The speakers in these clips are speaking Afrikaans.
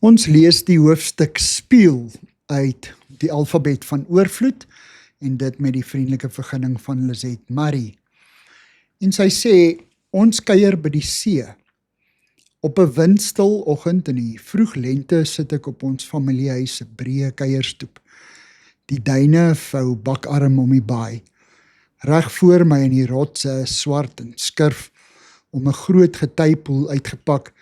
Ons lees die hoofstuk Speel uit die alfabet van oorvloed en dit met die vriendelike vergunning van Lizet Marie. En sy sê, ons kuier by die see. Op 'n windstil oggend in die vroeg lente sit ek op ons familiehuis se breë kuierstoep. Die duine vou bakarm om die baai. Reg voor my in die rotse swart en skurf om 'n groot getypoel uitgepak.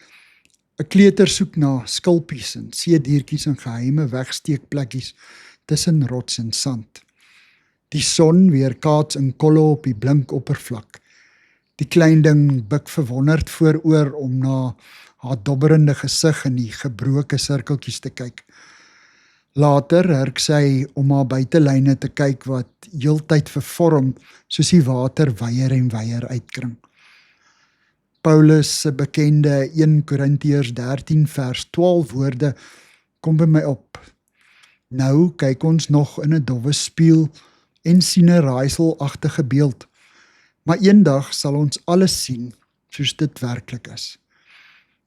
'n Kleuter soek na skulpies en seediertjies in geheime wegsteekplekkies tussen rots en sand. Die son weerkaats in kolle op die blink oppervlak. Die klein ding buk verwonderd vooroor om na haar dobberende gesig in die gebroke sirkeltjies te kyk. Later hurk sy om haar buitelyne te kyk wat heeltyd vervorm soos die water weier en weier uitkring. Paulus se bekende 1 Korintiërs 13 vers 12 woorde kom by my op. Nou kyk ons nog in 'n dowwe spieël en sien 'n raaiselagtige beeld, maar eendag sal ons alles sien soos dit werklik is.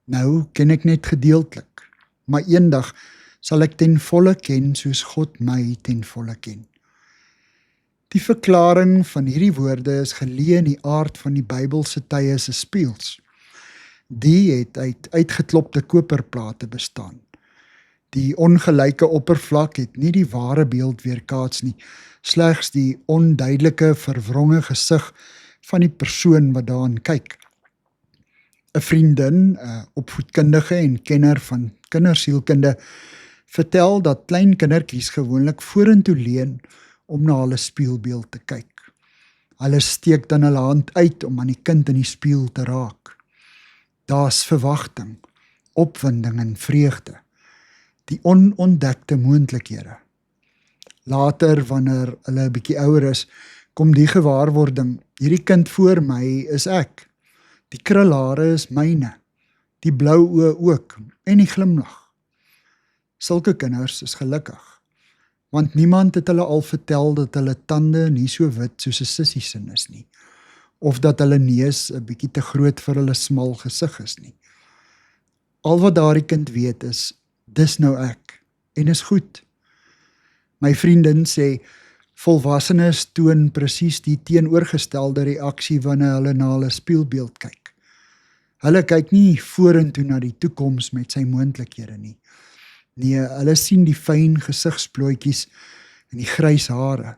Nou ken ek net gedeeltelik, maar eendag sal ek ten volle ken soos God my ten volle ken. Die verklaring van hierdie woorde is geleë in die aard van die Bybelse tye se spieëls. Die het uit uitgeklopte koperplate bestaan. Die ongelyke oppervlak het nie die ware beeld weerkaats nie, slegs die onduidelike verwronge gesig van die persoon wat daarin kyk. 'n Vriendin, 'n opvoedkundige en kenner van kindersielkunde, vertel dat klein kindertjies gewoonlik vorentoe leun om na hulle spieelbeeld te kyk. Hulle steek dan hulle hand uit om aan die kind in die spieël te raak. Daar's verwagting, opwinding en vreugde, die onontdekte moontlikhede. Later, wanneer hulle 'n bietjie ouer is, kom die gewaarwording, hierdie kind voor my is ek. Die krulhare is myne, die blou oë ook en die glimlag. Sulke kinders is gelukkig, want niemand het hulle al vertel dat hulle tande nie so wit soos 'n sussie se is nie, of dat hulle neus 'n bietjie te groot vir hulle smal gesig is nie. Al wat daardie kind weet is, dis nou ek, en is goed. My vriendin sê, volwassenes toon presies die teenoorgestelde reaksie wanneer hulle na hulle spieelbeeld kyk. Hulle kyk nie vorentoe na die toekoms met sy moontlikhede nie. Nee, hulle sien die fyn gesigsplooitjies en die grys hare.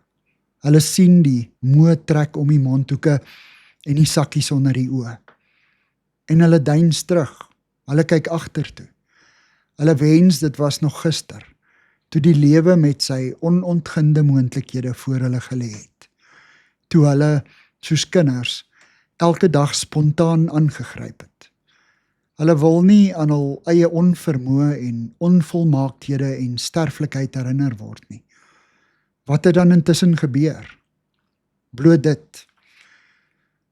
Hulle sien die moe trek om die mondhoeke en die sakkies onder die oë. En hulle deins terug. Hulle kyk agtertoe. Hulle wens dit was nog gister, toe die lewe met sy onontginde moontlikhede voor hulle gelê het. Toe hulle, soos kinders, elke dag spontaan aangegryp het. Hulle wil nie aan hul eie onvermoë en onvolmaaktheden en sterflikheid herinner word nie. Wat het dan intussen gebeur? Bloot dit.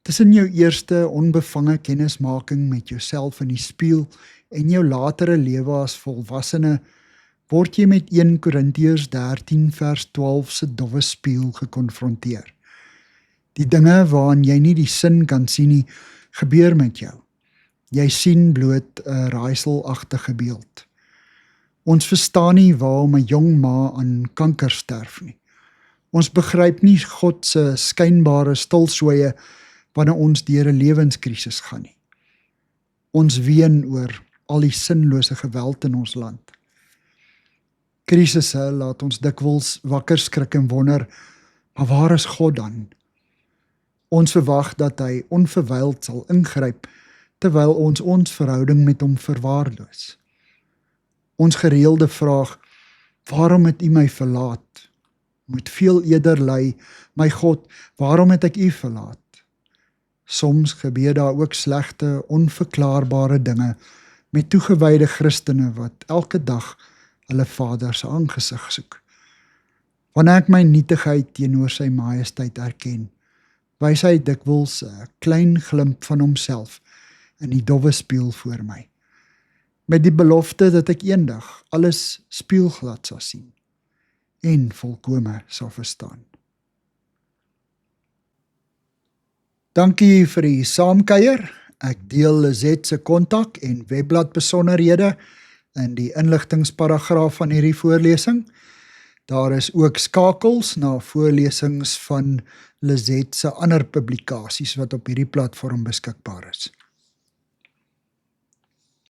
Tussen jou eerste onbevange kennismaking met jouself in die spieël en jou latere lewe as volwassene, word jy met 1 Korintiërs 13 vers 12 se dowwe spieël gekonfronteer. Die dinge waaraan jy nie die sin kan sien nie, gebeur met jou. Jy sien bloot 'n raaiselagtige beeld. Ons verstaan nie waarom 'n jong ma aan kanker sterf nie. Ons begryp nie God se skynbare stilswye wanneer ons deur 'n lewenskrisis gaan nie. Ons ween oor al die sinlose geweld in ons land. Krisisse laat ons dikwels wakker skrik en wonder, maar waar is God dan? Ons verwag dat hy onverwyld sal ingryp, terwyl ons verhouding met hom verwaarloos. Ons gereelde vraag, waarom het U my verlaat? Moet veel eerder lui, my God, waarom het ek U verlaat? Soms gebeur daar ook slegte, onverklaarbare dinge met toegewyde Christene wat elke dag hulle Vader se aangesig soek. Wanneer ek my nietigheid teenoor sy majesteit erken, wys hy dikwels 'n klein glimp van homself in die dowwe spieël voor my, met die belofte dat ek eendag alles spieelglad sal sien en volkome sal verstaan. Dankie vir die saamkuier. Ek deel Lizet se kontak en webblad besonderhede in die inligtingsparagraaf van hierdie voorlesing. Daar is ook skakels na voorlesings van Lizet se ander publikasies wat op hierdie platform beskikbaar is.